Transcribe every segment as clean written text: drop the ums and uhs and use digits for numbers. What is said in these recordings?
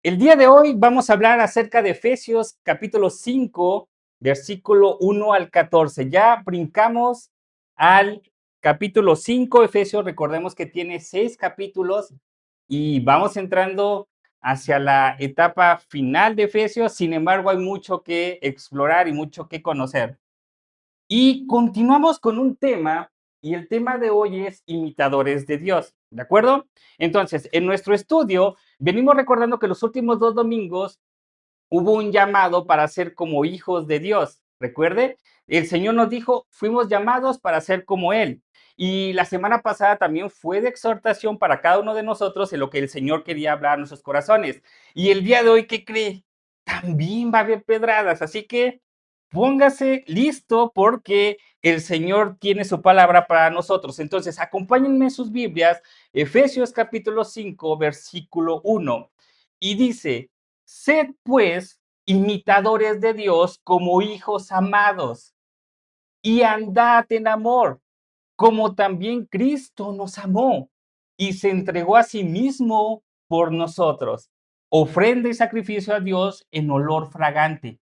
El día de hoy vamos a hablar acerca de Efesios capítulo 5, versículo 1 al 14. Ya brincamos al capítulo 5. Efesios, recordemos que tiene 6 capítulos y vamos entrando hacia la etapa final de Efesios. Sin embargo, hay mucho que explorar y mucho que conocer. Y continuamos con un tema, y el tema de hoy es imitadores de Dios, ¿de acuerdo? Entonces, en nuestro estudio, venimos recordando que los últimos 2 domingos hubo un llamado para ser como hijos de Dios. Recuerde, el Señor nos dijo, fuimos llamados para ser como Él. Y la semana pasada también fue de exhortación para cada uno de nosotros en lo que el Señor quería hablar a nuestros corazones. Y el día de hoy, ¿qué cree? También va a haber pedradas, así que póngase listo porque el Señor tiene su palabra para nosotros. Entonces, acompáñenme en sus Biblias, Efesios capítulo 5, versículo 1. Y dice, sed pues imitadores de Dios como hijos amados y andad en amor, como también Cristo nos amó y se entregó a sí mismo por nosotros, ofrenda y sacrificio a Dios en olor fragante.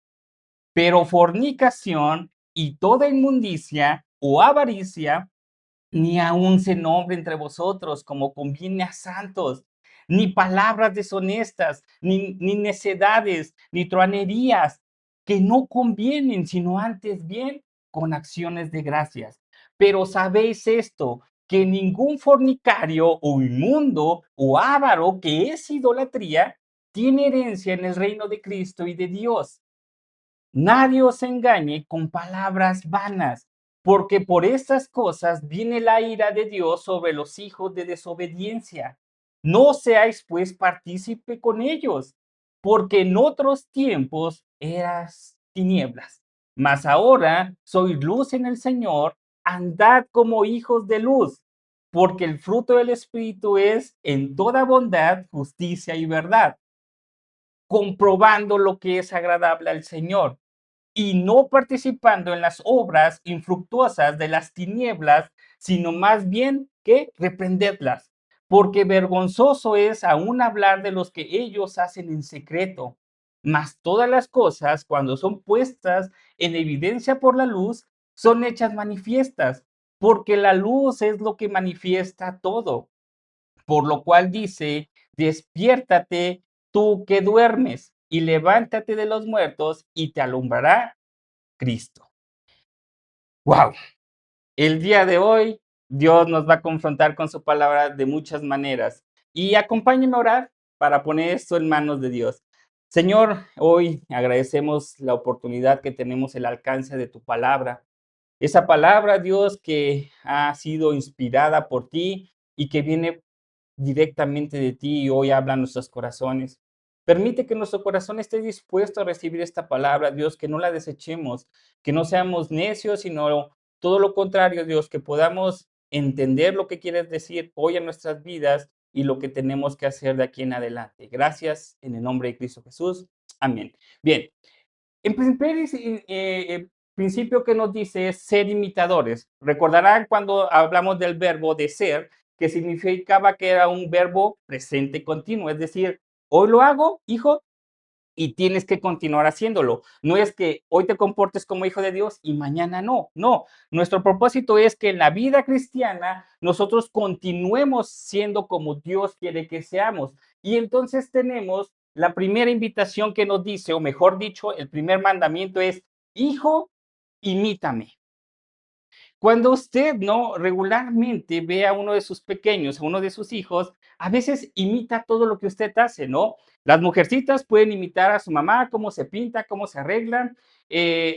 Pero fornicación y toda inmundicia o avaricia ni aun se nombre entre vosotros como conviene a santos, ni palabras deshonestas, ni necedades, ni truanerías, que no convienen, sino antes bien con acciones de gracias. Pero sabéis esto, que ningún fornicario o inmundo o avaro, que es idolatría, tiene herencia en el reino de Cristo y de Dios. Nadie os engañe con palabras vanas, porque por estas cosas viene la ira de Dios sobre los hijos de desobediencia. No seáis pues partícipe con ellos, porque en otros tiempos eras tinieblas, mas ahora sois luz en el Señor, andad como hijos de luz, porque el fruto del Espíritu es en toda bondad, justicia y verdad, comprobando lo que es agradable al Señor y no participando en las obras infructuosas de las tinieblas, sino más bien que reprendedlas, porque vergonzoso es aún hablar de los que ellos hacen en secreto. Mas todas las cosas, cuando son puestas en evidencia por la luz, son hechas manifiestas, porque la luz es lo que manifiesta todo. Por lo cual dice, despiértate tú que duermes y levántate de los muertos y te alumbrará Cristo. Wow. El día de hoy, Dios nos va a confrontar con su palabra de muchas maneras. Y acompáñenme a orar para poner esto en manos de Dios. Señor, hoy agradecemos la oportunidad que tenemos, el alcance de tu palabra. Esa palabra, Dios, que ha sido inspirada por ti y que viene directamente de ti y hoy habla a nuestros corazones. Permite que nuestro corazón esté dispuesto a recibir esta palabra, Dios, que no la desechemos, que no seamos necios, sino todo lo contrario, Dios, que podamos entender lo que quieres decir hoy en nuestras vidas y lo que tenemos que hacer de aquí en adelante. Gracias en el nombre de Cristo Jesús. Amén. Bien, en principio que nos dice es ser imitadores. Recordarán cuando hablamos del verbo de ser, que significaba que era un verbo presente continuo, es decir, hoy lo hago, hijo, y tienes que continuar haciéndolo. No es que hoy te comportes como hijo de Dios y mañana no. No, nuestro propósito es que en la vida cristiana nosotros continuemos siendo como Dios quiere que seamos. Y entonces tenemos la primera invitación que nos dice, o mejor dicho, el primer mandamiento es, hijo, imítame. Cuando usted, ¿no? Regularmente ve a uno de sus pequeños, a uno de sus hijos, a veces imita todo lo que usted hace, ¿no? Las mujercitas pueden imitar a su mamá, cómo se pinta, cómo se arreglan.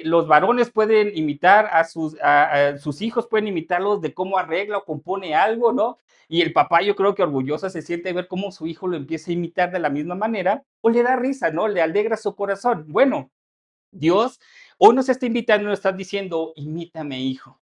Los varones pueden imitar a sus hijos, pueden imitarlos de cómo arregla o compone algo, ¿no? Y el papá, yo creo que orgulloso se siente ver cómo su hijo lo empieza a imitar de la misma manera, o le da risa, ¿no? Le alegra su corazón. Bueno, Dios hoy nos está invitando, nos está diciendo, imítame, hijo,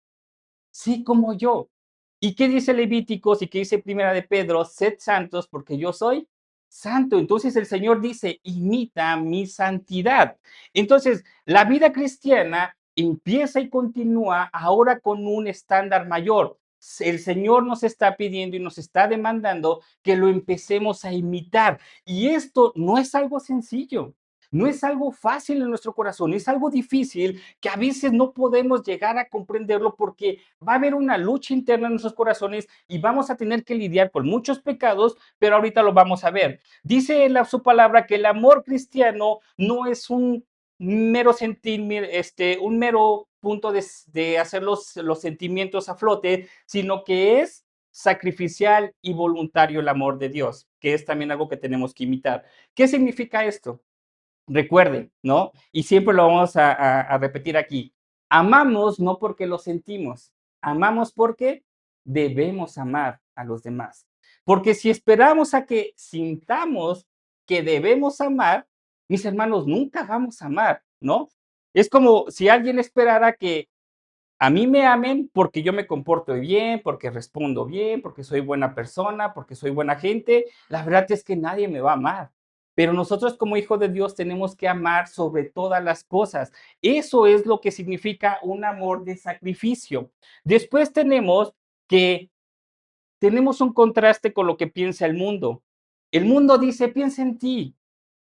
sí como yo. ¿Y qué dice Levíticos y qué dice Primera de Pedro? Sed santos porque yo soy santo. Entonces el Señor dice, imita mi santidad. Entonces, la vida cristiana empieza y continúa ahora con un estándar mayor. El Señor nos está pidiendo y nos está demandando que lo empecemos a imitar. Y esto no es algo sencillo, no es algo fácil en nuestro corazón, es algo difícil que a veces no podemos llegar a comprenderlo porque va a haber una lucha interna en nuestros corazones y vamos a tener que lidiar con muchos pecados, pero ahorita lo vamos a ver. Dice en su palabra que el amor cristiano no es un mero sentir, un mero punto de hacer los sentimientos a flote, sino que es sacrificial y voluntario el amor de Dios, que es también algo que tenemos que imitar. ¿Qué significa esto? Recuerden, ¿no? Y siempre lo vamos a repetir aquí. Amamos no porque lo sentimos, amamos porque debemos amar a los demás. Porque si esperamos a que sintamos que debemos amar, mis hermanos, nunca vamos a amar, ¿no? Es como si alguien esperara que a mí me amen porque yo me comporto bien, porque respondo bien, porque soy buena persona, porque soy buena gente. La verdad es que nadie me va a amar. Pero nosotros como hijos de Dios tenemos que amar sobre todas las cosas. Eso es lo que significa un amor de sacrificio. Después que tenemos un contraste con lo que piensa el mundo. El mundo dice, piensa en ti,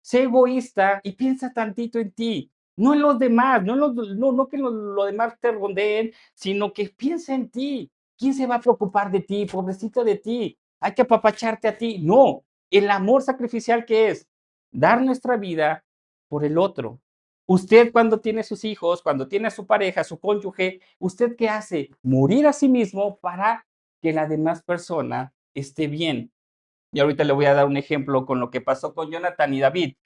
sé egoísta y piensa tantito en ti, no en los demás, no que lo demás te rondeen, sino que piensa en ti. ¿Quién se va a preocupar de ti? Pobrecito de ti. Hay que apapacharte a ti. No, el amor sacrificial que es dar nuestra vida por el otro. Usted cuando tiene sus hijos, cuando tiene a su pareja, a su cónyuge, ¿usted qué hace? Morir a sí mismo para que la demás persona esté bien. Y ahorita le voy a dar un ejemplo con lo que pasó con Jonathan y David.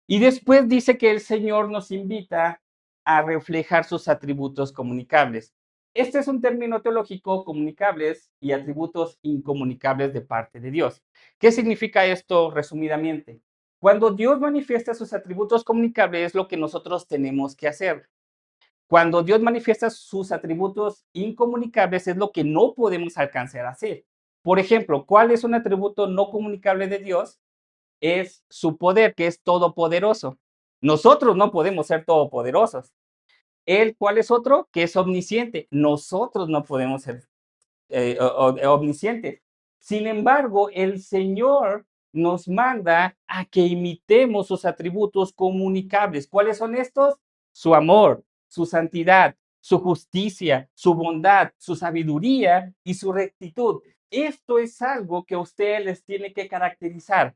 Y después dice que el Señor nos invita a reflejar sus atributos comunicables. Este es un término teológico, comunicables y atributos incomunicables de parte de Dios. ¿Qué significa esto resumidamente? Cuando Dios manifiesta sus atributos comunicables es lo que nosotros tenemos que hacer. Cuando Dios manifiesta sus atributos incomunicables es lo que no podemos alcanzar a hacer. Por ejemplo, ¿cuál es un atributo no comunicable de Dios? Es su poder, que es todopoderoso. Nosotros no podemos ser todopoderosos. Él, ¿cuál es otro? Que es omnisciente. Nosotros no podemos ser omniscientes. Sin embargo, el Señor nos manda a que imitemos sus atributos comunicables. ¿Cuáles son estos? Su amor, su santidad, su justicia, su bondad, su sabiduría y su rectitud. Esto es algo que a ustedes les tiene que caracterizar.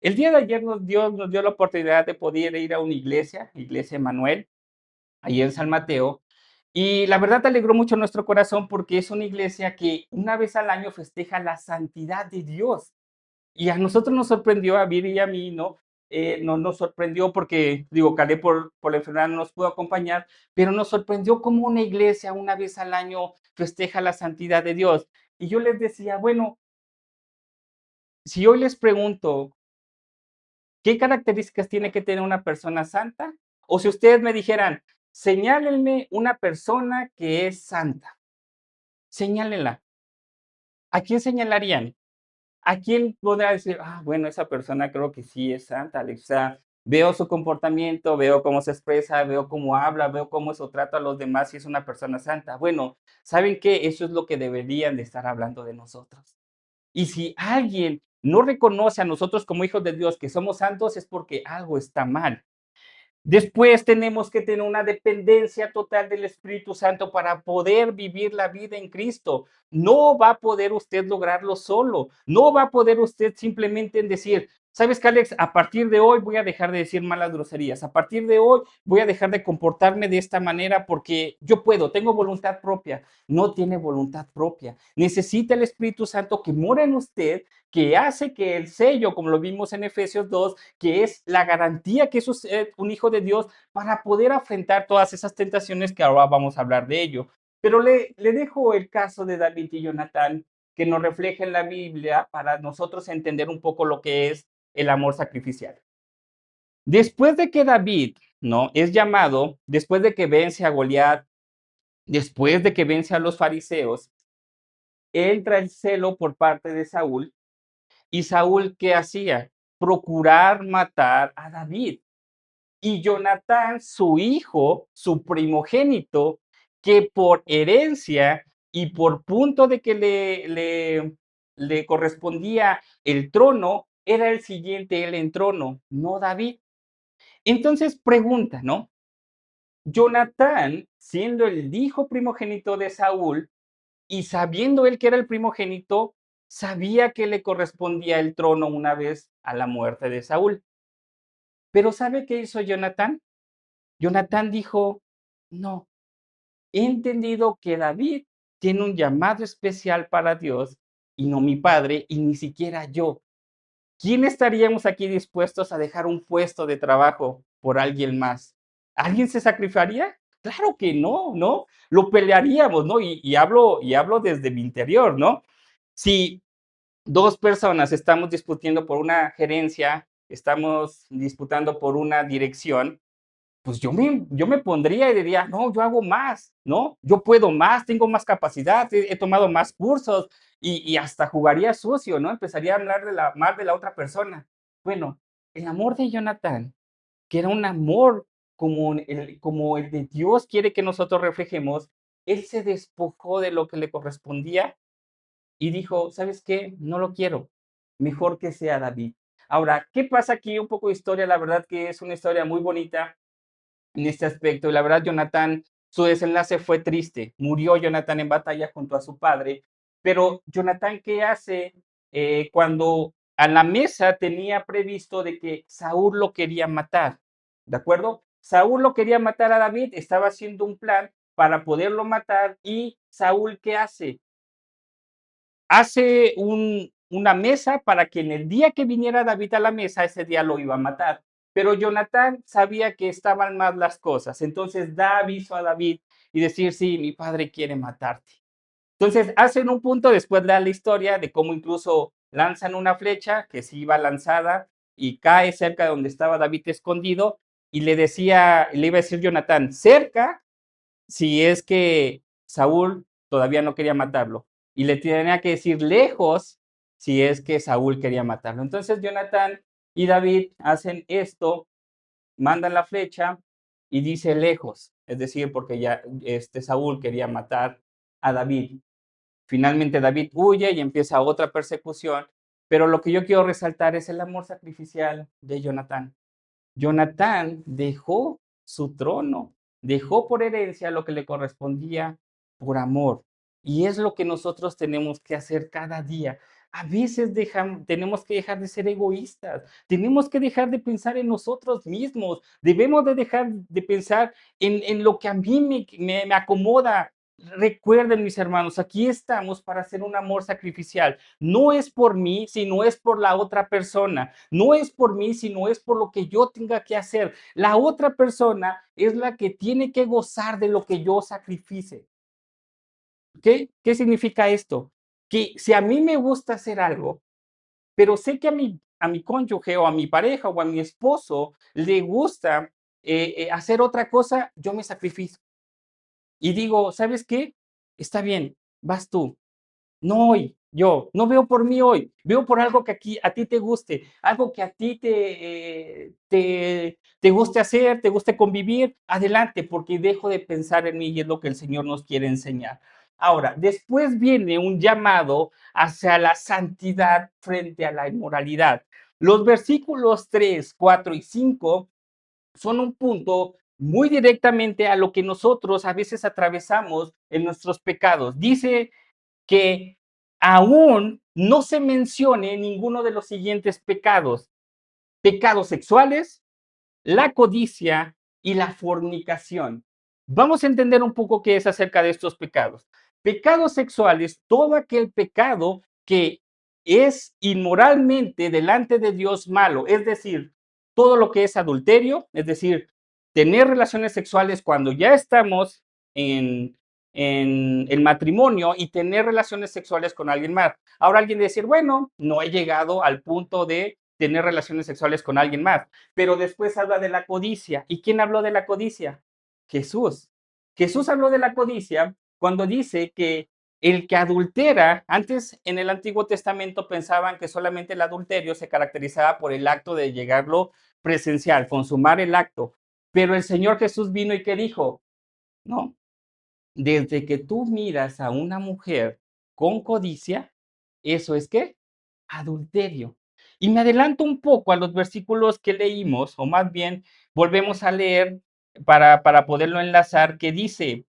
El día de ayer Dios nos dio la oportunidad de poder ir a una iglesia, Iglesia Emanuel, ahí en San Mateo, y la verdad alegró mucho nuestro corazón porque es una iglesia que una vez al año festeja la santidad de Dios. Y a nosotros nos sorprendió, a Viri y a mí, ¿no? Nos sorprendió porque, digo, Caleb por la enfermedad no nos pudo acompañar, pero nos sorprendió cómo una iglesia una vez al año festeja la santidad de Dios. Y yo les decía, bueno, si hoy les pregunto, ¿qué características tiene que tener una persona santa? O si ustedes me dijeran, señálenme una persona que es santa, señálenla. ¿A quién señalarían? ¿A quién podrá decir, ah, bueno, esa persona creo que sí es santa, Alex? O sea, veo su comportamiento, veo cómo se expresa, veo cómo habla, veo cómo su trato a los demás y es una persona santa. Bueno, ¿saben qué? Eso es lo que deberían de estar hablando de nosotros. Y si alguien no reconoce a nosotros como hijos de Dios que somos santos, es porque algo está mal. Después tenemos que tener una dependencia total del Espíritu Santo para poder vivir la vida en Cristo. No va a poder usted lograrlo solo. No va a poder usted simplemente en decir, ¿sabes qué, Alex? A partir de hoy voy a dejar de decir malas groserías. A partir de hoy voy a dejar de comportarme de esta manera porque yo puedo, tengo voluntad propia. No tiene voluntad propia. Necesita el Espíritu Santo que mora en usted, que hace que el sello, como lo vimos en Efesios 2, que es la garantía que es usted un hijo de Dios para poder afrontar todas esas tentaciones que ahora vamos a hablar de ello. Pero le dejo el caso de David y Jonatán, que nos refleja en la Biblia para nosotros entender un poco lo que es el amor sacrificial. Después de que David, ¿no? Es llamado, después de que vence a Goliat, después de que vence a los fariseos, entra el celo por parte de Saúl. ¿Y Saúl qué hacía? Procurar matar a David. Y Jonatán, su hijo, su primogénito, que por herencia y por punto de que le correspondía el trono, era el siguiente él en trono, no David. Entonces pregunta, ¿no? Jonatán, siendo el hijo primogénito de Saúl y sabiendo él que era el primogénito, sabía que le correspondía el trono una vez a la muerte de Saúl. Pero ¿sabe qué hizo Jonatán? Jonatán dijo, no, he entendido que David tiene un llamado especial para Dios y no mi padre y ni siquiera yo. ¿Quién estaríamos aquí dispuestos a dejar un puesto de trabajo por alguien más? ¿Alguien se sacrificaría? Claro que no, ¿no? Lo pelearíamos, ¿no? Y hablo desde mi interior, ¿no? Si dos personas estamos discutiendo por una gerencia, estamos disputando por una dirección, pues yo me pondría y diría, no, yo hago más, ¿no? Yo puedo más, tengo más capacidad, he tomado más cursos y hasta jugaría sucio, ¿no? Empezaría a hablar mal de la otra persona. Bueno, el amor de Jonathan, que era un amor como el de Dios quiere que nosotros reflejemos, él se despojó de lo que le correspondía y dijo, ¿sabes qué? No lo quiero, mejor que sea David. Ahora, ¿qué pasa aquí? Un poco de historia, la verdad que es una historia muy bonita en este aspecto. Y la verdad, Jonatán, su desenlace fue triste. Murió Jonatán en batalla junto a su padre. Pero Jonatán, ¿qué hace cuando a la mesa tenía previsto de que Saúl lo quería matar? ¿De acuerdo? Saúl lo quería matar a David, estaba haciendo un plan para poderlo matar y Saúl, ¿qué hace? Hace una mesa para que en el día que viniera David a la mesa, ese día lo iba a matar. Pero Jonatán sabía que estaban mal las cosas, entonces da aviso a David y decir, sí, mi padre quiere matarte. Entonces hacen un punto, después da la historia de cómo incluso lanzan una flecha que sí iba lanzada y cae cerca de donde estaba David escondido y le iba a decir Jonatán, cerca si es que Saúl todavía no quería matarlo. Y le tenía que decir lejos si es que Saúl quería matarlo. Entonces Jonatán y David hacen esto, mandan la flecha y dice lejos, es decir, porque ya Saúl quería matar a David. Finalmente David huye y empieza otra persecución, pero lo que yo quiero resaltar es el amor sacrificial de Jonatán. Jonatán dejó su trono, dejó por herencia lo que le correspondía por amor. Y es lo que nosotros tenemos que hacer cada día. A veces tenemos que dejar de ser egoístas, tenemos que dejar de pensar en nosotros mismos, debemos de dejar de pensar en lo que a mí me acomoda. Recuerden, mis hermanos, aquí estamos para hacer un amor sacrificial. No es por mí, sino es por la otra persona. No es por mí, sino es por lo que yo tenga que hacer. La otra persona es la que tiene que gozar de lo que yo sacrifice. ¿Qué significa esto? Que si a mí me gusta hacer algo, pero sé que a mi cónyuge o a mi pareja o a mi esposo le gusta hacer otra cosa, yo me sacrifico. Y digo, ¿sabes qué? Está bien, vas tú. No hoy, yo, no veo por mí hoy, veo por algo que aquí a ti te guste, algo que a ti te guste hacer, te guste convivir, adelante, porque dejo de pensar en mí y es lo que el Señor nos quiere enseñar. Ahora, después viene un llamado hacia la santidad frente a la inmoralidad. Los versículos 3, 4 y 5 son un punto muy directamente a lo que nosotros a veces atravesamos en nuestros pecados. Dice que aún no se mencione ninguno de los siguientes pecados: pecados sexuales, la codicia y la fornicación. Vamos a entender un poco qué es acerca de estos pecados. Pecados sexuales, todo aquel pecado que es inmoralmente delante de Dios malo, es decir, todo lo que es adulterio, es decir, tener relaciones sexuales cuando ya estamos en el matrimonio y tener relaciones sexuales con alguien más. Ahora alguien decir, bueno, no he llegado al punto de tener relaciones sexuales con alguien más, pero después habla de la codicia. ¿Y quién habló de la codicia? Jesús. Jesús habló de la codicia cuando dice que el que adultera, antes en el Antiguo Testamento pensaban que solamente el adulterio se caracterizaba por el acto de llegarlo presencial, consumar el acto, pero el Señor Jesús vino y que dijo, no, Desde que tú miras a una mujer con codicia, ¿eso es qué? Adulterio. Y me adelanto un poco a los versículos que leímos, o más bien volvemos a leer para poderlo enlazar, que dice: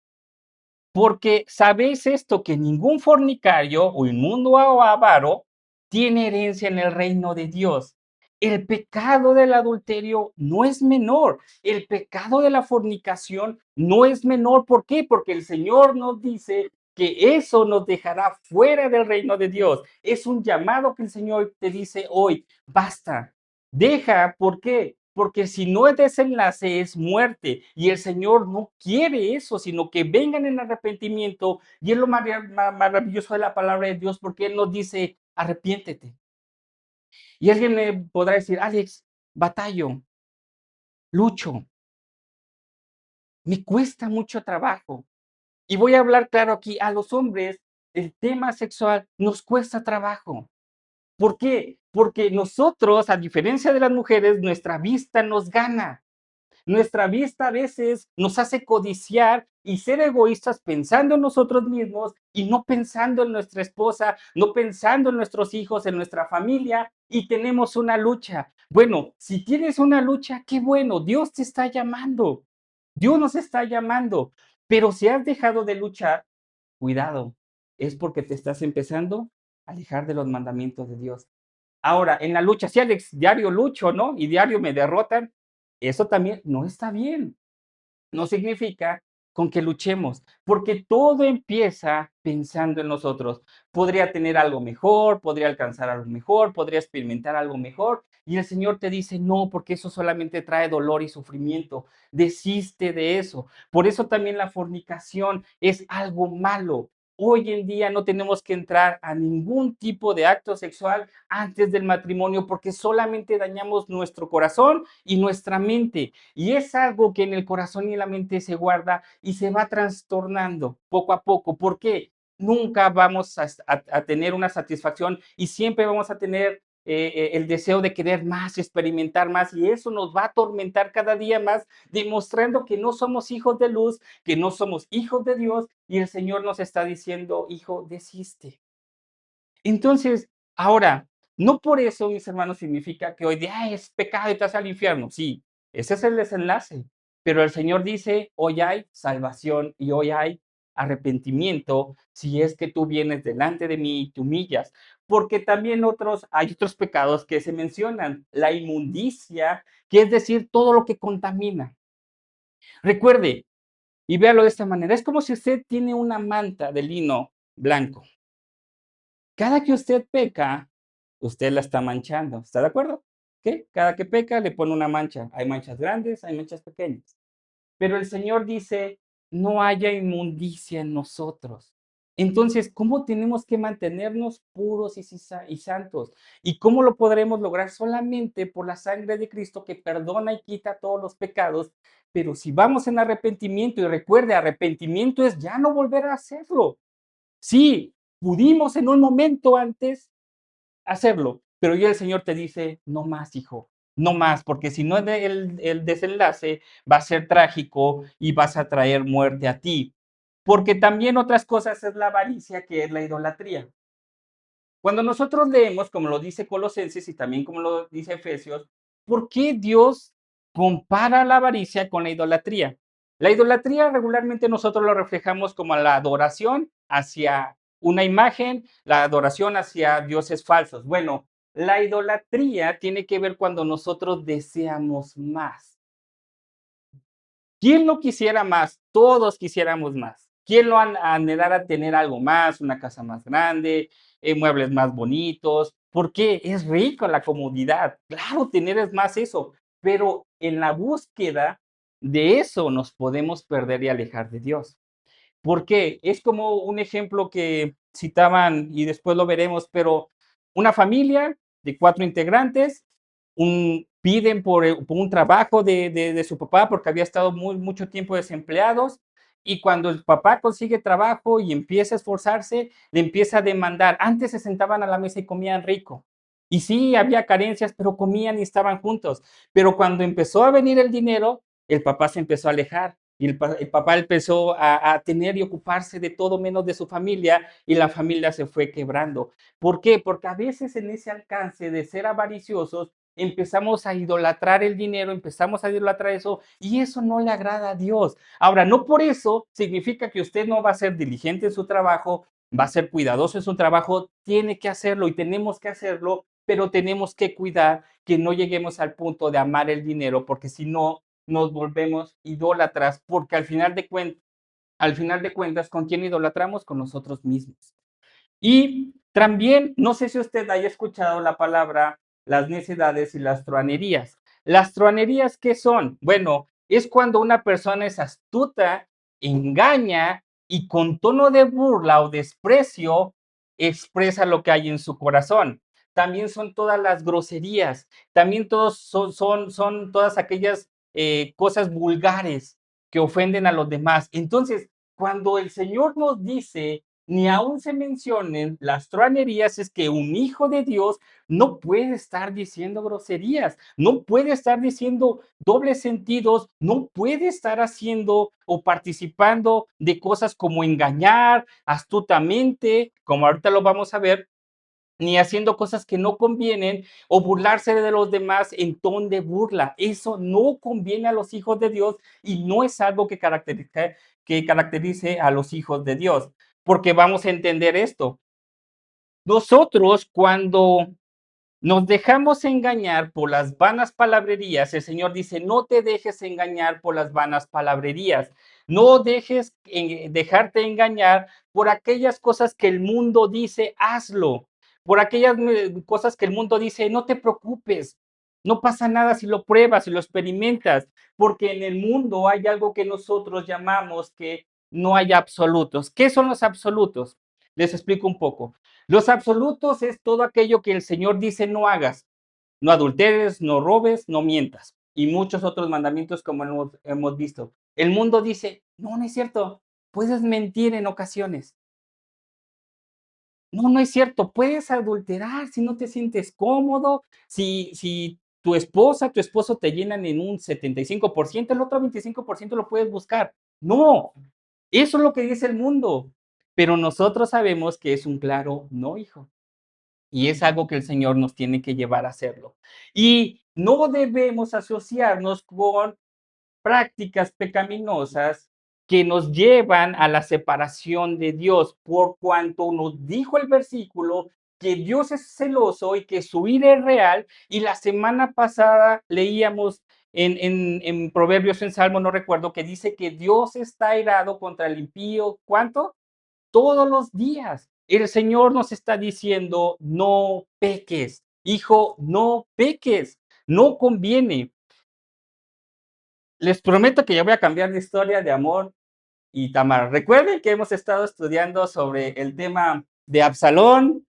porque sabéis esto, que ningún fornicario o inmundo o avaro tiene herencia en el reino de Dios. El pecado del adulterio no es menor, el pecado de la fornicación no es menor. ¿Por qué? Porque el Señor nos dice que eso nos dejará fuera del reino de Dios. Es un llamado que el Señor te dice hoy, basta, deja. ¿Por qué? Porque si no es desenlace, es muerte. Y el Señor no quiere eso, sino que vengan en arrepentimiento. Y es lo maravilloso de la palabra de Dios, porque Él nos dice, arrepiéntete. Y alguien me podrá decir, Alex, batallo, lucho, me cuesta mucho trabajo. Y voy a hablar claro aquí, a los hombres, el tema sexual nos cuesta trabajo. ¿Por qué? Porque nosotros, a diferencia de las mujeres, nuestra vista nos gana. Nuestra vista a veces nos hace codiciar y ser egoístas pensando en nosotros mismos y no pensando en nuestra esposa, no pensando en nuestros hijos, en nuestra familia, y tenemos una lucha. Bueno, si tienes una lucha, qué bueno, Dios te está llamando. Dios nos está llamando. Pero si has dejado de luchar, cuidado, es porque te estás empezando a alejar de los mandamientos de Dios. Ahora, en la lucha, si Alex, diario lucho, ¿no? Y diario me derrotan, eso también no está bien. No significa con que luchemos, porque todo empieza pensando en nosotros. Podría tener algo mejor, podría alcanzar algo mejor, podría experimentar algo mejor, y el Señor te dice, no, porque eso solamente trae dolor y sufrimiento. Desiste de eso. Por eso también la fornicación es algo malo. Hoy en día no tenemos que entrar a ningún tipo de acto sexual antes del matrimonio porque solamente dañamos nuestro corazón y nuestra mente. Y es algo que en el corazón y en la mente se guarda y se va trastornando poco a poco. ¿Por qué? Nunca vamos a tener una satisfacción y siempre vamos a tener el deseo de querer más, experimentar más, y eso nos va a atormentar cada día más, demostrando que no somos hijos de luz, que no somos hijos de Dios, y el Señor nos está diciendo, hijo, desiste. Entonces, ahora, no por eso, mis hermanos, significa que hoy día es pecado y te vas al infierno. Sí, ese es el desenlace. Pero el Señor dice, hoy hay salvación y hoy hay arrepentimiento si es que tú vienes delante de mí y te humillas. Porque también hay otros pecados que se mencionan, la inmundicia, que es decir, todo lo que contamina. Recuerde, y véalo de esta manera, es como si usted tiene una manta de lino blanco. Cada que usted peca, usted la está manchando, ¿está de acuerdo? ¿Qué? Cada que peca le pone una mancha. Hay manchas grandes, hay manchas pequeñas. Pero el Señor dice, no haya inmundicia en nosotros. Entonces, ¿cómo tenemos que mantenernos puros y santos? ¿Y cómo lo podremos lograr? Solamente por la sangre de Cristo que perdona y quita todos los pecados. Pero si vamos en arrepentimiento, y recuerde, arrepentimiento es ya no volver a hacerlo. Sí, pudimos en un momento antes hacerlo, pero ya el Señor te dice, no más, hijo, no más, porque si no el desenlace va a ser trágico y vas a traer muerte a ti. Porque también otras cosas es la avaricia, que es la idolatría. Cuando nosotros leemos, como lo dice Colosenses y también como lo dice Efesios, ¿por qué Dios compara la avaricia con la idolatría? La idolatría regularmente nosotros lo reflejamos como la adoración hacia una imagen, la adoración hacia dioses falsos. Bueno, la idolatría tiene que ver cuando nosotros deseamos más. ¿Quién no quisiera más? Todos quisiéramos más. ¿Quién no anhelara tener algo más, una casa más grande, muebles más bonitos? ¿Por qué? Es rico la comodidad. Claro, tener es más eso, pero en la búsqueda de eso nos podemos perder y alejar de Dios. ¿Por qué? Es como un ejemplo que citaban y después lo veremos, pero una familia de 4 integrantes, piden por un trabajo de su papá porque había estado mucho tiempo desempleados, y cuando el papá consigue trabajo y empieza a esforzarse, le empieza a demandar. Antes se sentaban a la mesa y comían rico. Y sí, había carencias, pero comían y estaban juntos. Pero cuando empezó a venir el dinero, el papá se empezó a alejar. Y el papá empezó a tener y ocuparse de todo menos de su familia y la familia se fue quebrando. ¿Por qué? Porque a veces en ese alcance de ser avariciosos empezamos a idolatrar el dinero, empezamos a idolatrar eso y eso no le agrada a Dios. Ahora, no por eso significa que usted no va a ser diligente en su trabajo, va a ser cuidadoso en su trabajo, tiene que hacerlo y tenemos que hacerlo, pero tenemos que cuidar que no lleguemos al punto de amar el dinero, porque si no, nos volvemos idólatras, porque al final de cuentas, ¿con quién idolatramos? Con nosotros mismos. Y también, no sé si usted haya escuchado la palabra las necedades y las truanerías. Las truanerías, ¿qué son? Bueno, es cuando una persona es astuta, engaña y con tono de burla o desprecio expresa lo que hay en su corazón. También son todas las groserías, también todos son todas aquellas cosas vulgares que ofenden a los demás. Entonces, cuando el Señor nos dice ni aún se mencionen las truanerías, es que un hijo de Dios no puede estar diciendo groserías, no puede estar diciendo dobles sentidos, no puede estar haciendo o participando de cosas como engañar astutamente, como ahorita lo vamos a ver, ni haciendo cosas que no convienen o burlarse de los demás en ton de burla. Eso no conviene a los hijos de Dios y no es algo que caracterice a los hijos de Dios, porque vamos a entender esto. Nosotros cuando nos dejamos engañar por las vanas palabrerías. El Señor dice, no te dejes engañar por las vanas palabrerías. No dejes dejarte engañar por aquellas cosas que el mundo dice, hazlo. Por aquellas cosas que el mundo dice, no te preocupes. No pasa nada si lo pruebas, si lo experimentas, porque en el mundo hay algo que nosotros llamamos que no hay absolutos. ¿Qué son los absolutos? Les explico un poco. Los absolutos es todo aquello que el Señor dice no hagas. No adulteres, no robes, no mientas. Y muchos otros mandamientos como hemos visto. El mundo dice, no, no es cierto. Puedes mentir en ocasiones. No, no es cierto. Puedes adulterar si no te sientes cómodo, si tu esposa, tu esposo te llenan en un 75%, el otro 25% lo puedes buscar. No, eso es lo que dice el mundo. Pero nosotros sabemos que es un claro no, hijo. Y es algo que el Señor nos tiene que llevar a hacerlo. Y no debemos asociarnos con prácticas pecaminosas que nos llevan a la separación de Dios, por cuanto nos dijo el versículo que Dios es celoso y que su ira es real. Y la semana pasada leíamos en Proverbios, en Salmo, no recuerdo, que dice que Dios está airado contra el impío. ¿Cuánto? Todos los días. El Señor nos está diciendo, no peques, hijo, no peques, no conviene. Les prometo que ya voy a cambiar de historia de Amor y Tamar. Recuerden que hemos estado estudiando sobre el tema de Absalón,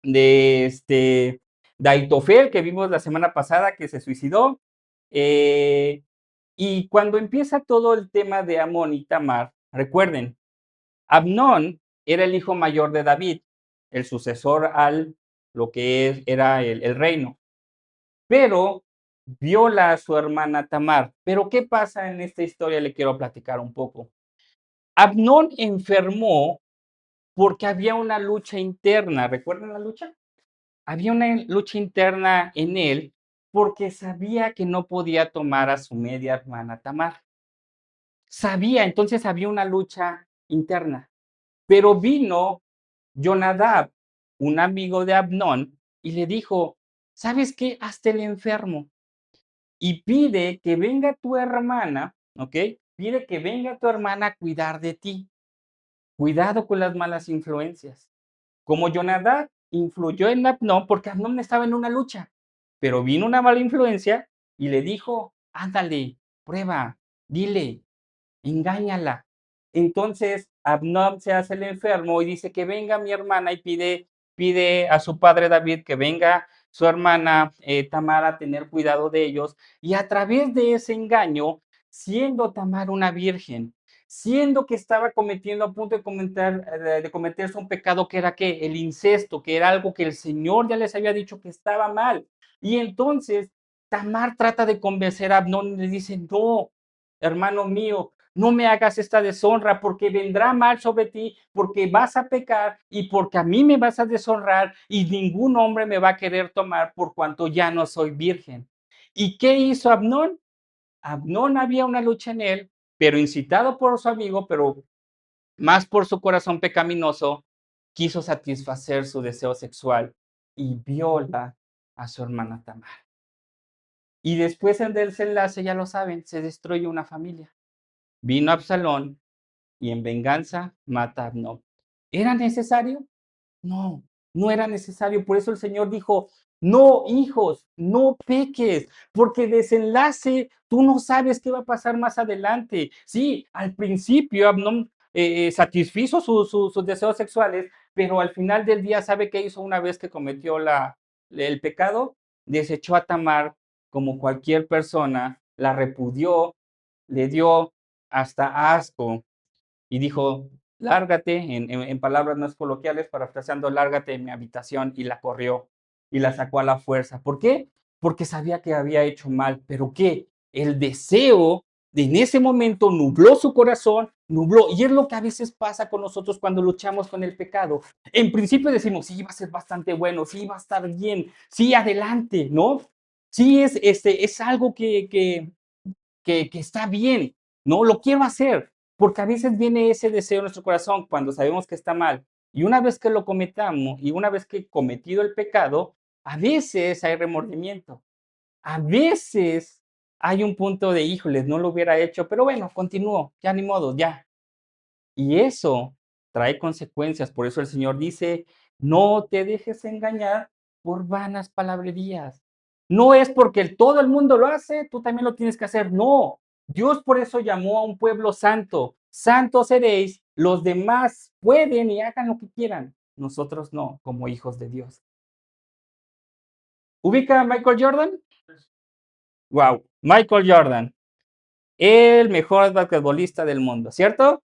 de Aitofel, que vimos la semana pasada, que se suicidó. Eh, y cuando empieza todo el tema de Amón y Tamar, recuerden, Amnón era el hijo mayor de David, el sucesor al lo que era el reino, pero viola a su hermana Tamar. Pero ¿qué pasa en esta historia? Le quiero platicar un poco. Amnón enfermó porque había una lucha interna. ¿Recuerdan la lucha? Había una lucha interna en él porque sabía que no podía tomar a su media hermana Tamar. Sabía, entonces había una lucha interna. Pero vino Jonadab, un amigo de Amnón, y le dijo, ¿sabes qué? Hazte el enfermo y pide que venga tu hermana, ¿ok? Pide que venga tu hermana a cuidar de ti. Cuidado con las malas influencias. Como Jonadab influyó en Amnón, porque Amnón estaba en una lucha, pero vino una mala influencia y le dijo, ándale, prueba, dile, engáñala. Entonces, Abnón se hace el enfermo y dice que venga mi hermana y pide a su padre David que venga su hermana Tamar a tener cuidado de ellos. Y a través de ese engaño, siendo Tamar una virgen, siendo que estaba cometiendo a punto de cometerse un pecado que era que el incesto, que era algo que el Señor ya les había dicho que estaba mal. Y entonces Tamar trata de convencer a Abnón y le dice, no, hermano mío, no me hagas esta deshonra, porque vendrá mal sobre ti, porque vas a pecar y porque a mí me vas a deshonrar y ningún hombre me va a querer tomar por cuanto ya no soy virgen. ¿Y qué hizo Abnón? Abnón había una lucha en él, pero incitado por su amigo, pero más por su corazón pecaminoso, quiso satisfacer su deseo sexual y viola a su hermana Tamar. Y después en el desenlace, ya lo saben, se destruye una familia. Vino Absalón y en venganza mata a Abnón. ¿Era necesario? No, no era necesario. Por eso el Señor dijo, no, hijos, no peques, porque desenlace, tú no sabes qué va a pasar más adelante. Sí, al principio Abnón satisfizo sus deseos sexuales, pero al final del día, ¿sabe qué hizo una vez que cometió el pecado? Desechó a Tamar como cualquier persona, la repudió, le dio hasta asco y dijo, lárgate, en palabras más coloquiales, parafraseando, lárgate de mi habitación, y la corrió y la sacó a la fuerza. ¿Por qué? Porque sabía que había hecho mal, pero ¿qué? El deseo de en ese momento nubló su corazón, nubló, y es lo que a veces pasa con nosotros cuando luchamos con el pecado. En principio decimos, sí, va a ser bastante bueno, sí, va a estar bien, sí, adelante, ¿no? Sí, es algo que está bien, ¿no? Lo quiero hacer, porque a veces viene ese deseo en nuestro corazón cuando sabemos que está mal. Y una vez que lo cometamos, y una vez que he cometido el pecado, a veces hay remordimiento. A veces hay un punto de, híjoles, no lo hubiera hecho, pero bueno, continúo, ya ni modo, ya. Y eso trae consecuencias. Por eso el Señor dice, no te dejes engañar por vanas palabrerías. No es porque todo el mundo lo hace, tú también lo tienes que hacer. No, Dios por eso llamó a un pueblo santo. Santos seréis, los demás pueden y hagan lo que quieran. Nosotros no, como hijos de Dios. ¿Ubica a Michael Jordan? Wow, Michael Jordan, el mejor basquetbolista del mundo, ¿cierto?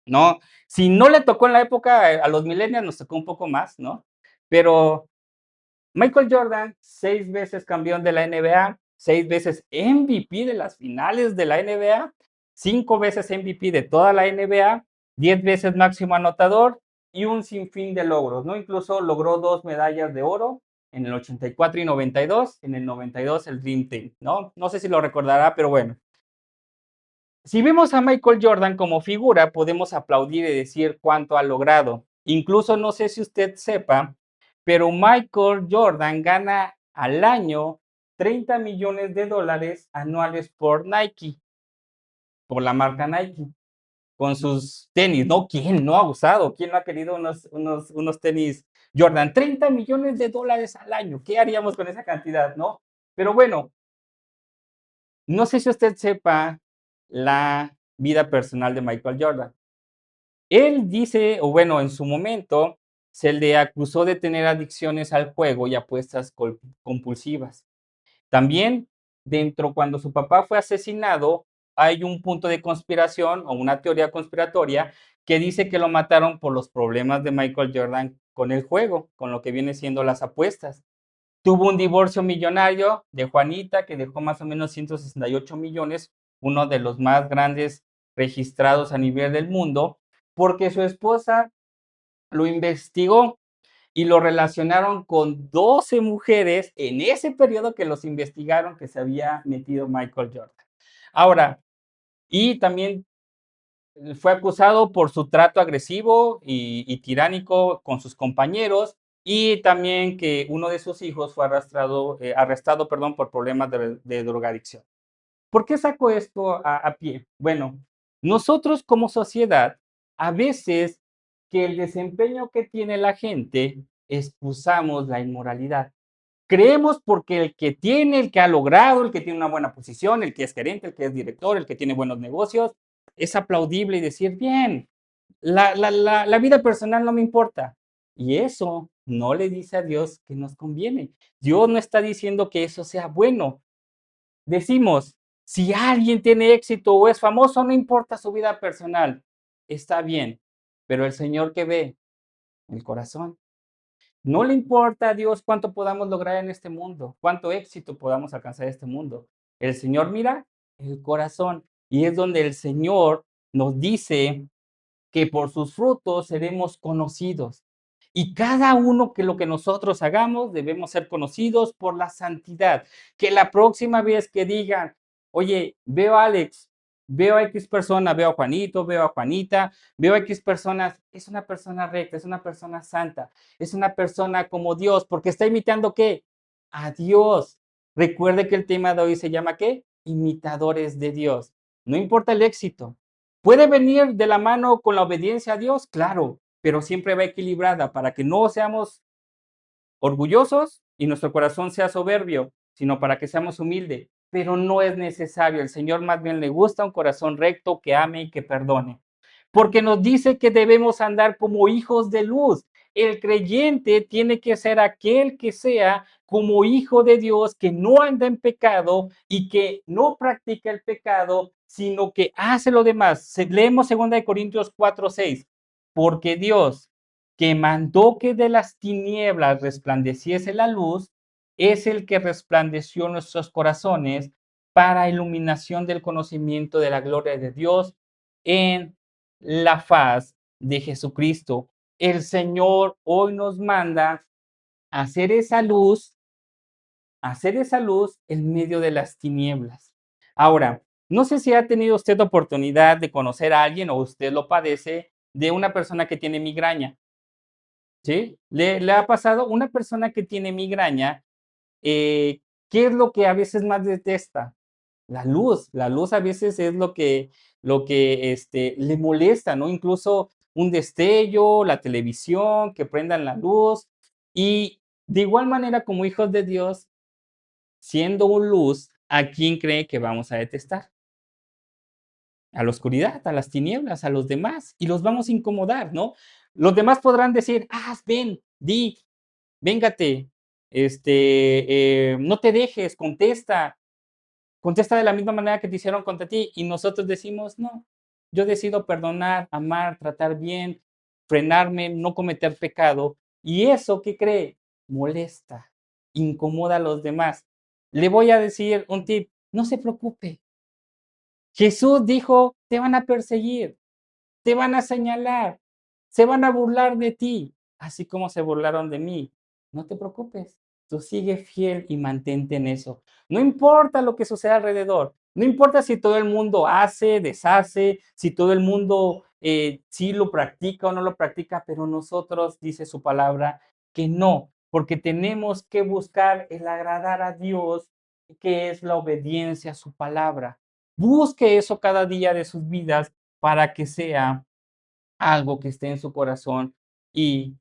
No, si no le tocó en la época a los millennials, nos tocó un poco más, ¿no? Pero Michael Jordan, 6 veces campeón de la NBA, 6 veces MVP de las finales de la NBA, 5 veces MVP de toda la NBA, 10 veces máximo anotador y un sinfín de logros, ¿no? Incluso logró 2 medallas de oro en el 84 y 92, en el 92 el Dream Team, ¿no? No sé si lo recordará, pero bueno. Si vemos a Michael Jordan como figura, podemos aplaudir y decir cuánto ha logrado. Incluso no sé si usted sepa, pero Michael Jordan gana al año 30 millones de dólares anuales por Nike, por la marca Nike, con sus tenis, ¿no? ¿Quién no ha usado? ¿Quién no ha querido unos tenis Jordan? 30 millones de dólares al año. ¿Qué haríamos con esa cantidad, no? Pero bueno, no sé si usted sepa la vida personal de Michael Jordan. Él dice, o bueno, en su momento se le acusó de tener adicciones al juego y apuestas compulsivas. También, cuando su papá fue asesinado, hay un punto de conspiración o una teoría conspiratoria que dice que lo mataron por los problemas de Michael Jordan con el juego, con lo que viene siendo las apuestas. Tuvo un divorcio millonario de Juanita, que dejó más o menos 168 millones, uno de los más grandes registrados a nivel del mundo, porque su esposa lo investigó y lo relacionaron con 12 mujeres en ese periodo que los investigaron que se había metido Michael Jordan. Ahora, y también fue acusado por su trato agresivo y tiránico con sus compañeros y también que uno de sus hijos fue arrestado, perdón, por problemas de drogadicción. ¿Por qué saco esto a pie? Bueno, nosotros como sociedad, a veces que el desempeño que tiene la gente, excusamos la inmoralidad. Creemos porque el que tiene, el que ha logrado, el que tiene una buena posición, el que es gerente, el que es director, el que tiene buenos negocios, es aplaudible y decir, bien, la vida personal no me importa. Y eso no le dice a Dios que nos conviene. Dios no está diciendo que eso sea bueno. Decimos, si alguien tiene éxito o es famoso, no importa su vida personal, está bien, pero el Señor que ve el corazón. No le importa a Dios cuánto podamos lograr en este mundo, cuánto éxito podamos alcanzar en este mundo. El Señor mira el corazón y es donde el Señor nos dice que por sus frutos seremos conocidos. Y cada uno que lo que nosotros hagamos debemos ser conocidos por la santidad. Que la próxima vez que digan, oye, veo a Alex, veo a X persona, veo a Juanito, veo a Juanita, veo a X personas, es una persona recta, es una persona santa, es una persona como Dios, porque está imitando ¿qué? A Dios. Recuerde que el tema de hoy se llama ¿qué? Imitadores de Dios. No importa el éxito, ¿puede venir de la mano con la obediencia a Dios? Claro, pero siempre va equilibrada para que no seamos orgullosos y nuestro corazón sea soberbio, sino para que seamos humildes. Pero no es necesario. El Señor más bien le gusta un corazón recto que ame y que perdone. Porque nos dice que debemos andar como hijos de luz. El creyente tiene que ser aquel que sea como hijo de Dios, que no anda en pecado y que no practica el pecado, sino que hace lo demás. Leemos 2 Corintios 4:6. Porque Dios, que mandó que de las tinieblas resplandeciese la luz, es el que resplandeció nuestros corazones para iluminación del conocimiento de la gloria de Dios en la faz de Jesucristo. El Señor hoy nos manda a hacer esa luz en medio de las tinieblas. Ahora, no sé si ha tenido usted oportunidad de conocer a alguien o usted lo padece de una persona que tiene migraña. ¿Sí? ¿Le ha pasado? Una persona que tiene migraña, eh, ¿qué es lo que a veces más detesta? La luz. La luz a veces es lo que le molesta, ¿no? Incluso un destello, la televisión, que prendan la luz. Y de igual manera, como hijos de Dios, siendo un luz, ¿a quién cree que vamos a detestar? A la oscuridad, a las tinieblas, a los demás, y los vamos a incomodar, ¿no? Los demás podrán decir: "Ah, ven, di, véngate, no te dejes, contesta, contesta de la misma manera que te hicieron contra ti". Y nosotros decimos: "No, yo decido perdonar, amar, tratar bien, frenarme, no cometer pecado". Y eso, ¿qué cree? Molesta, incomoda a los demás. Le voy a decir un tip: no se preocupe. Jesús dijo: "Te van a perseguir, te van a señalar, se van a burlar de ti, así como se burlaron de mí. No te preocupes, tú sigue fiel y mantente en eso. No importa lo que suceda alrededor, no importa si todo el mundo hace, deshace, si todo el mundo sí lo practica o no lo practica, pero nosotros, dice su palabra, que no, porque tenemos que buscar el agradar a Dios, que es la obediencia a su palabra. Busque eso cada día de sus vidas para que sea algo que esté en su corazón y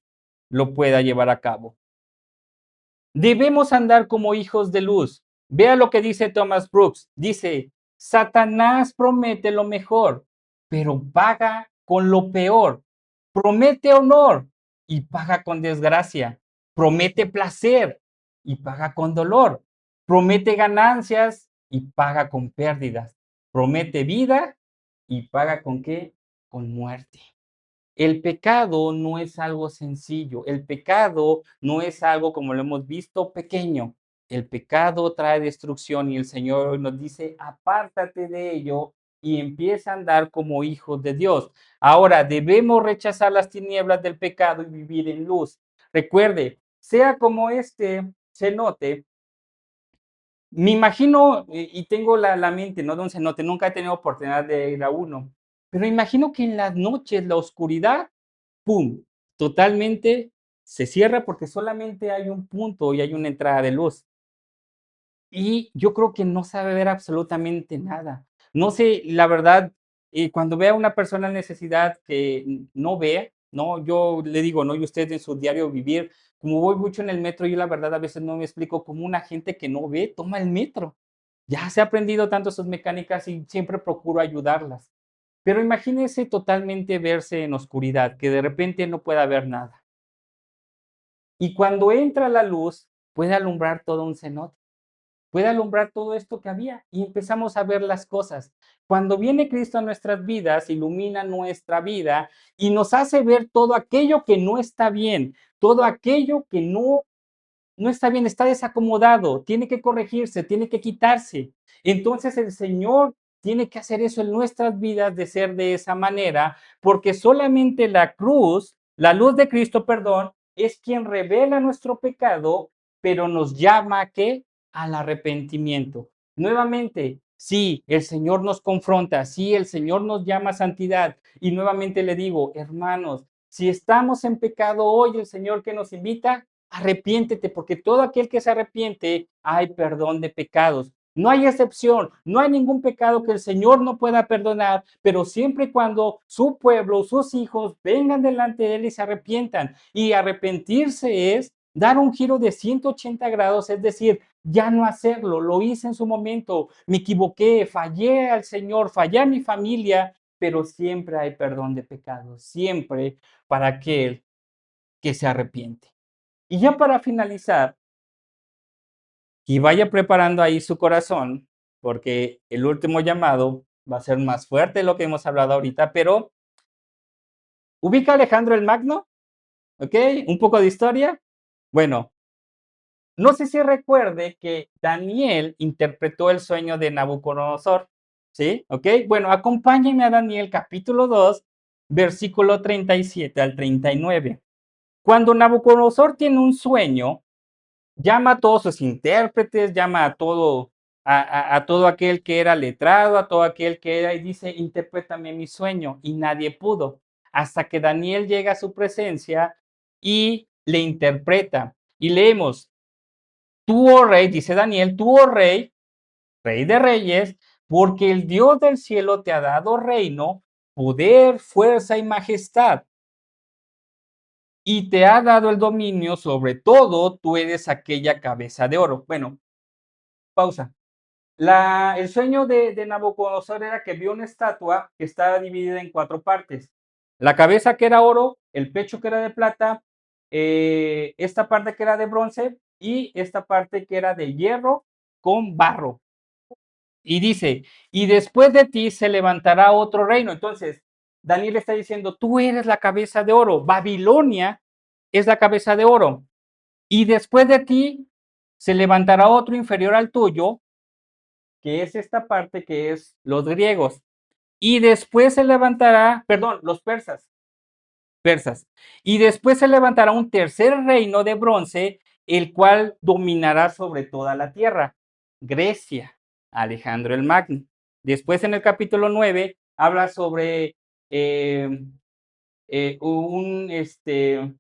lo pueda llevar a cabo. Debemos andar como hijos de luz. Vea lo que dice Thomas Brooks. Dice, Satanás promete lo mejor, pero paga con lo peor. Promete honor y paga con desgracia. Promete placer y paga con dolor. Promete ganancias y paga con pérdidas. Promete vida y paga con qué? Con muerte. El pecado no es algo sencillo, el pecado no es algo, como lo hemos visto, pequeño. El pecado trae destrucción y el Señor hoy nos dice, apártate de ello y empieza a andar como hijos de Dios. Ahora, debemos rechazar las tinieblas del pecado y vivir en luz. Recuerde, sea como este cenote, me imagino, y tengo la mente, ¿no? De un cenote, nunca he tenido oportunidad de ir a uno, pero imagino que en las noches, la oscuridad, ¡pum!, totalmente se cierra porque solamente hay un punto y hay una entrada de luz. Y yo creo que no sabe ver absolutamente nada. No sé, la verdad, cuando vea a una persona en necesidad que no ve, ¿no? Yo le digo, ¿no? Y usted en su diario vivir, como voy mucho en el metro, yo la verdad a veces no me explico cómo una gente que no ve toma el metro. Ya se ha aprendido tanto sus mecánicas y siempre procuro ayudarlas. Pero imagínese totalmente verse en oscuridad, que de repente no pueda ver nada. Y cuando entra la luz, puede alumbrar todo un cenote, puede alumbrar todo esto que había y empezamos a ver las cosas. Cuando viene Cristo a nuestras vidas, ilumina nuestra vida y nos hace ver todo aquello que no está bien, todo aquello que no está bien, está desacomodado, tiene que corregirse, tiene que quitarse. Entonces el Señor tiene que hacer eso en nuestras vidas, de ser de esa manera, porque solamente la cruz, la luz de Cristo, perdón, es quien revela nuestro pecado, pero nos llama ¿a qué? Al arrepentimiento. Nuevamente, sí, el Señor nos confronta, sí, el Señor nos llama a santidad. Y nuevamente le digo, hermanos, si estamos en pecado hoy, el Señor que nos invita, arrepiéntete, porque todo aquel que se arrepiente, hay perdón de pecados. No hay excepción, no hay ningún pecado que el Señor no pueda perdonar, pero siempre y cuando su pueblo, sus hijos vengan delante de Él y se arrepientan. Y arrepentirse es dar un giro de 180 grados, es decir, ya no hacerlo, lo hice en su momento, me equivoqué, fallé al Señor, fallé a mi familia, pero siempre hay perdón de pecados, siempre para aquel que se arrepiente. Y ya para finalizar, y vaya preparando ahí su corazón, porque el último llamado va a ser más fuerte de lo que hemos hablado ahorita, pero ubica a Alejandro el Magno, ¿ok? Un poco de historia. Bueno, no sé si recuerde que Daniel interpretó el sueño de Nabucodonosor, ¿sí? ¿Ok? Bueno, acompáñenme a Daniel capítulo 2, versículo 37 al 39. Cuando Nabucodonosor tiene un sueño, llama a todos sus intérpretes, llama a todo aquel que era letrado, a todo aquel que era, y dice, interprétame mi sueño, y nadie pudo, hasta que Daniel llega a su presencia y le interpreta. Y leemos, tú, oh rey, dice Daniel, tú, oh rey, rey de reyes, porque el Dios del cielo te ha dado reino, poder, fuerza y majestad, y te ha dado el dominio sobre todo, tú eres aquella cabeza de oro. Bueno, pausa. El sueño de Nabucodonosor era que vio una estatua que estaba dividida en cuatro partes. La cabeza que era oro, el pecho que era de plata, esta parte que era de bronce y esta parte que era de hierro con barro. Y dice, y después de ti se levantará otro reino. Entonces, Daniel está diciendo, tú eres la cabeza de oro, Babilonia es la cabeza de oro. Y después de ti se levantará otro inferior al tuyo, que es esta parte que es los griegos. Y después se levantará, perdón, los persas. Y después se levantará un tercer reino de bronce, el cual dominará sobre toda la tierra. Grecia, Alejandro el Magno. Después en el capítulo 9 habla sobre eh, eh, un, este,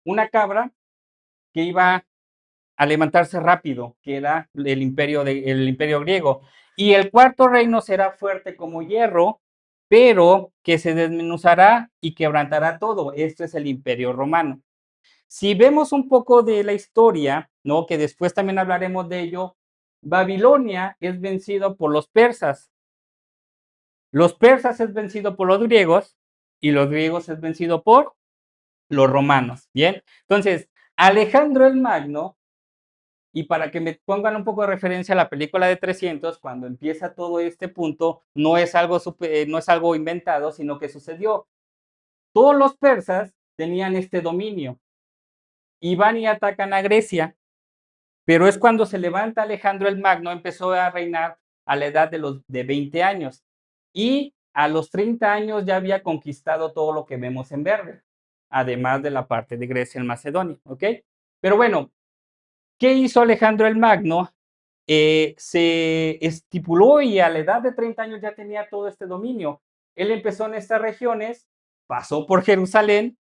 una cabra que iba a levantarse rápido, que era el imperio griego. Y el cuarto reino será fuerte como hierro, pero que se desmenuzará y quebrantará todo. Esto es el imperio romano. Si vemos un poco de la historia, ¿no? Que después también hablaremos de ello, Babilonia es vencido por los persas es vencido por los griegos y los griegos es vencido por los romanos, ¿bien? Entonces, Alejandro el Magno, y para que me pongan un poco de referencia a la película de 300, cuando empieza todo este punto, no es algo inventado, sino que sucedió. Todos los persas tenían este dominio y van y atacan a Grecia, pero es cuando se levanta Alejandro el Magno, empezó a reinar a la edad de 20 años y a los 30 años ya había conquistado todo lo que vemos en verde, además de la parte de Grecia en Macedonia, ¿ok? Pero bueno, ¿qué hizo Alejandro el Magno? Se estipuló y a la edad de 30 años ya tenía todo este dominio. Él empezó en estas regiones, pasó por Jerusalén,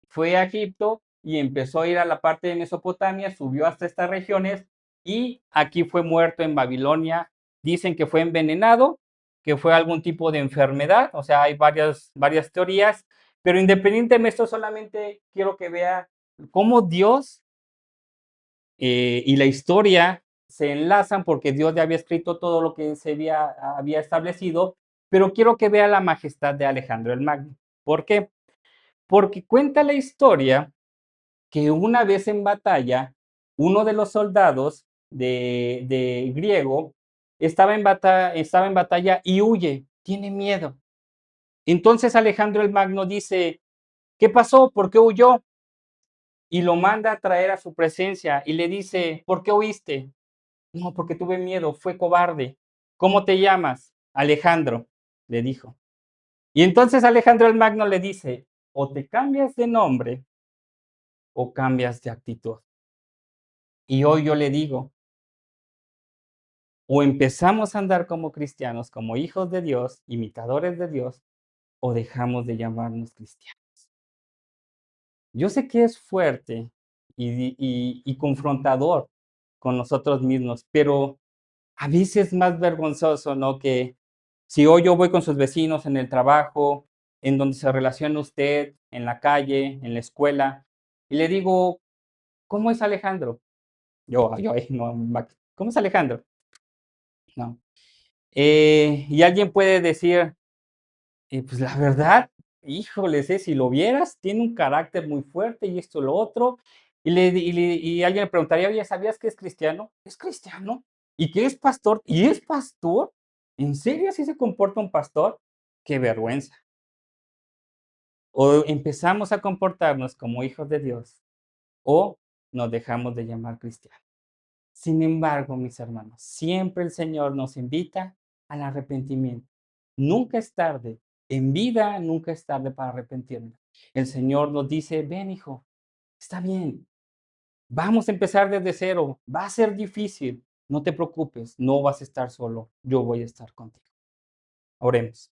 fue a Egipto y empezó a ir a la parte de Mesopotamia, subió hasta estas regiones y aquí fue muerto en Babilonia. Dicen que fue envenenado, que fue algún tipo de enfermedad, o sea, hay varias teorías, pero independientemente de esto, solamente quiero que vea cómo Dios y la historia se enlazan porque Dios ya había escrito todo lo que se había establecido, pero quiero que vea la majestad de Alejandro el Magno. ¿Por qué? Porque cuenta la historia que una vez en batalla, uno de los soldados de griego estaba en batalla y huye, tiene miedo. Entonces Alejandro el Magno dice, ¿qué pasó? ¿Por qué huyó? Y lo manda a traer a su presencia y le dice, ¿por qué huiste? No, porque tuve miedo, fue cobarde. ¿Cómo te llamas? Alejandro, le dijo. Y entonces Alejandro el Magno le dice, o te cambias de nombre o cambias de actitud. Y hoy yo le digo, o empezamos a andar como cristianos, como hijos de Dios, imitadores de Dios, o dejamos de llamarnos cristianos. Yo sé que es fuerte y confrontador con nosotros mismos, pero a veces es más vergonzoso, ¿no? Que si hoy yo voy con sus vecinos en el trabajo, en donde se relaciona usted, en la calle, en la escuela, y le digo, ¿cómo es Alejandro? Yo, no, ¿cómo es Alejandro? No. Y alguien puede decir, pues la verdad, híjoles, si lo vieras, tiene un carácter muy fuerte y esto, lo otro. Y alguien le preguntaría, oye, ¿sabías que es cristiano? ¿Es cristiano? ¿Y que es pastor? ¿Y es pastor? ¿En serio así se comporta un pastor? ¡Qué vergüenza! O empezamos a comportarnos como hijos de Dios o nos dejamos de llamar cristianos. Sin embargo, mis hermanos, siempre el Señor nos invita al arrepentimiento. Nunca es tarde. En vida nunca es tarde para arrepentirnos. El Señor nos dice, ven hijo, está bien, vamos a empezar desde cero, va a ser difícil, no te preocupes, no vas a estar solo, yo voy a estar contigo. Oremos.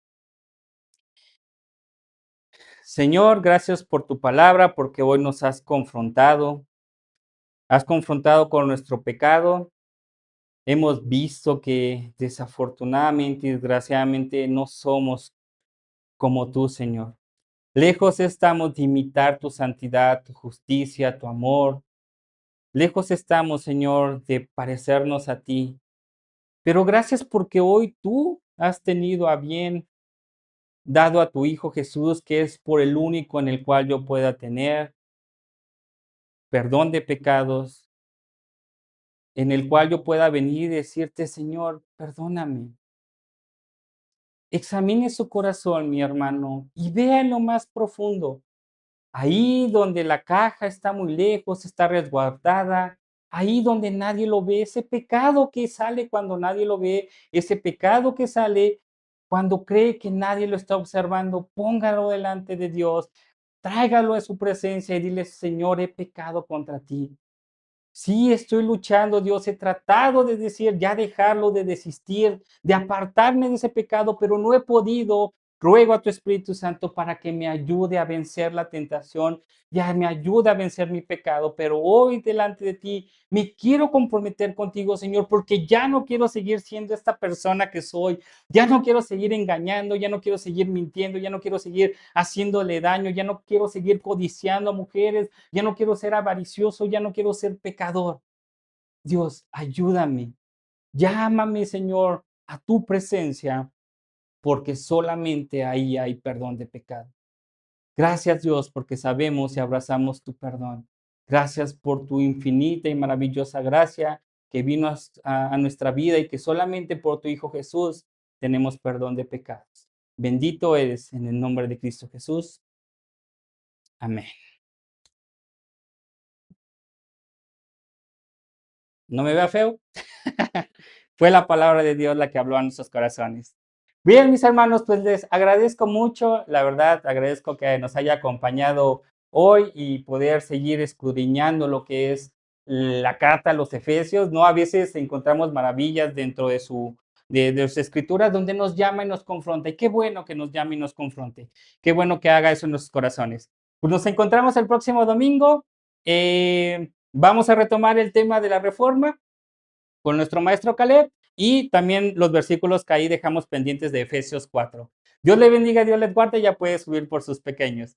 Señor, gracias por tu palabra, porque hoy nos has confrontado con nuestro pecado. Hemos visto que desafortunadamente y desgraciadamente no somos como tú, Señor. Lejos estamos de imitar tu santidad, tu justicia, tu amor. Lejos estamos, Señor, de parecernos a ti. Pero gracias porque hoy tú has tenido a bien dado a tu Hijo Jesús, que es por el único en el cual yo pueda tener perdón de pecados, en el cual yo pueda venir y decirte, Señor, perdóname. Examine su corazón, mi hermano, y vea en lo más profundo. Ahí donde la caja está muy lejos, está resguardada, ahí donde nadie lo ve, ese pecado que sale cuando nadie lo ve, ese pecado que sale cuando cree que nadie lo está observando, póngalo delante de Dios, tráigalo a su presencia y dile, Señor, he pecado contra ti. Sí, estoy luchando, Dios, he tratado de decir, ya dejarlo, de desistir, de apartarme de ese pecado, pero no he podido. Ruego a tu Espíritu Santo para que me ayude a vencer la tentación, ya me ayude a vencer mi pecado, pero hoy delante de ti me quiero comprometer contigo, Señor, porque ya no quiero seguir siendo esta persona que soy, ya no quiero seguir engañando, ya no quiero seguir mintiendo, ya no quiero seguir haciéndole daño, ya no quiero seguir codiciando a mujeres, ya no quiero ser avaricioso, ya no quiero ser pecador. Dios, ayúdame. Llámame, Señor, a tu presencia, porque solamente ahí hay perdón de pecado. Gracias, Dios, porque sabemos y abrazamos tu perdón. Gracias por tu infinita y maravillosa gracia que vino a nuestra vida y que solamente por tu Hijo Jesús tenemos perdón de pecados. Bendito eres en el nombre de Cristo Jesús. Amén. ¿No me vea feo? Fue la palabra de Dios la que habló a nuestros corazones. Bien, mis hermanos, pues les agradezco mucho, la verdad, agradezco que nos haya acompañado hoy y poder seguir escudriñando lo que es la carta a los Efesios, ¿no? A veces encontramos maravillas dentro de sus escrituras donde nos llama y nos confronta. Y qué bueno que nos llame y nos confronte. Qué bueno que haga eso en nuestros corazones. Pues nos encontramos el próximo domingo. Vamos a retomar el tema de la reforma con nuestro maestro Caleb y también los versículos que ahí dejamos pendientes de Efesios 4. Dios le bendiga, Dios les guarde, ya puede subir por sus pequeños.